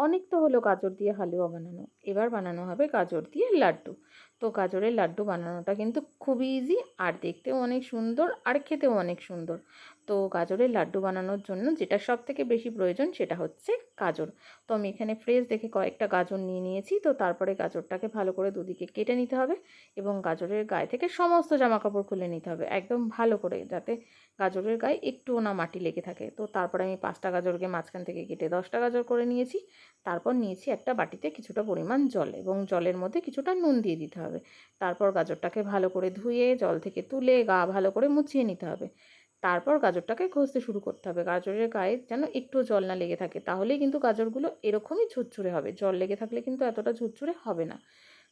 অনেক তো হলো গাজর দিয়ে হালুয়া বানানো, এবার বানানো হবে গাজর দিয়ে লাড্ডু। তো গাজরের লাড্ডু বানানোটা কিন্তু খুবই ইজি, আর দেখতেও অনেক সুন্দর আর খেতেও অনেক সুন্দর। তো গাজরের লাড্ডু বানানোর জন্য যেটা সবথেকে বেশি প্রয়োজন সেটা হচ্ছে গাজর। তো আমি এখানে ফ্রেশ দেখে কয়েকটা গাজর নিয়ে নিয়েছি। তো তারপরে গাজরটাকে ভালো করে দুদিকে কেটে নিতে হবে এবং গাজরের গায়ে থেকে সমস্ত জামাকাপড় খুলে নিতে হবে একদম ভালো করে, যাতে গাজরের গায়ে একটুও না মাটি লেগে থাকে। তো তারপরে আমি 5টা গাজরকে মাঝখান থেকে কেটে 10টা গাজর করে নিয়েছি। তারপর নিয়েছি একটা বাটিতে কিছুটা পরিমাণ জল, এবং জলের মধ্যে কিছুটা নুন দিয়ে দিতে হবে। তারপর গাজরটাকে ভালো করে ধুয়ে জল থেকে তুলে গা ভালো করে মুছিয়ে নিতে হবে। তারপর গাজরটাকে ঘষতে শুরু করতে হবে। গাজরের গায়ে যেন একটুও জল না লেগে থাকে, তাহলেই কিন্তু গাজরগুলো এরকমই ঝুরঝুরে হবে। জল লেগে থাকলে কিন্তু এতটা ঝুরঝুরে হবে না।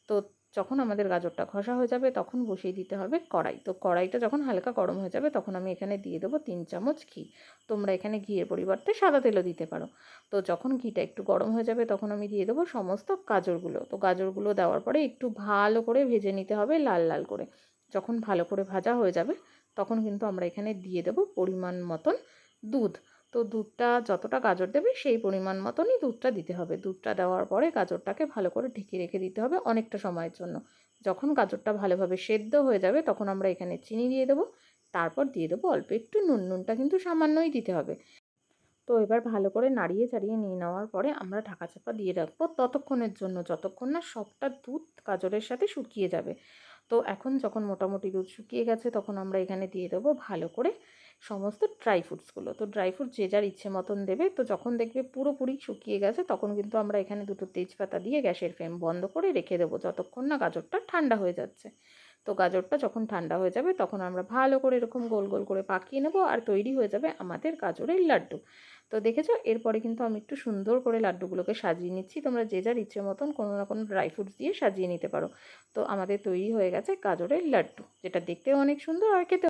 তো যখন আমাদের গাজরটা ঘষা হয়ে যাবে তখন বসিয়ে দিতে হবে কড়াই। তো কড়াইটা যখন হালকা গরম হয়ে যাবে তখন আমি এখানে দিয়ে দেবো 3 চামচ ঘি। তোমরা এখানে ঘিয়ের পরিবর্তে সাদা তেলও দিতে পারো। তো যখন ঘিটা একটু গরম হয়ে যাবে তখন আমি দিয়ে দেবো সমস্ত গাজরগুলো। তো গাজরগুলো দেওয়ার পরে একটু ভালো করে ভেজে নিতে হবে লাল লাল করে। যখন ভালো করে ভাজা হয়ে যাবে তখন কিন্তু আমরা এখানে দিয়ে দেবো পরিমাণ মতন দুধ। তো দুধটা যতটা গাজর দেবে সেই পরিমাণ মতনই দুধটা দিতে হবে। দুধটা দেওয়ার পরে গাজরটাকে ভালো করে ঢেকে রেখে দিতে হবে অনেকটা সময়ের জন্য। যখন গাজরটা ভালোভাবে সেদ্ধ হয়ে যাবে তখন আমরা এখানে চিনি দিয়ে দেবো। তারপর দিয়ে দেবো অল্প একটু নুন। নুনটা কিন্তু সামান্যই দিতে হবে। তো এবার ভালো করে নাড়িয়ে চাড়িয়ে নিয়ে নেওয়ার পরে আমরা ঢাকা চাপা দিয়ে রাখবো ততক্ষণের জন্য যতক্ষণ না সবটা দুধ গাজরের সাথে শুকিয়ে যাবে। তো এখন যখন মোটামুটি দুধ শুকিয়ে গেছে তখন আমরা এখানে দিয়ে দেবো ভালো করে সমস্ত ড্রাই ফ্রুটসগুলো। তো ড্রাই ফ্রুট যে যার ইচ্ছে মতন দেবে। তো যখন দেখবে পুরোপুরি শুকিয়ে গেছে তখন কিন্তু আমরা এখানে দুটো তেজপাতা দিয়ে গ্যাসের ফ্লেম বন্ধ করে রেখে দেবো যতক্ষণ না গাজরটা ঠান্ডা হয়ে যাচ্ছে। তো গাজরটা যখন ঠান্ডা হয়ে যাবে তখন আমরা ভালো করে এরকম গোল গোল করে পাকিয়ে নেবো, আর তৈরি হয়ে যাবে আমাদের গাজরের লাড্ডু। তো দেখেছো, এরপরে কিন্তু আমি একটু সুন্দর করে লাড্ডুগুলোকে সাজিয়ে নিচ্ছি। তোমরা যে যার ইচ্ছে মতন কোনো না কোনো ড্রাই ফ্রুটস দিয়ে সাজিয়ে নিতে পারো। তো আমাদের তৈরি হয়ে গেছে গাজরের লাড্ডু, যেটা দেখতেও অনেক সুন্দর আর খেতে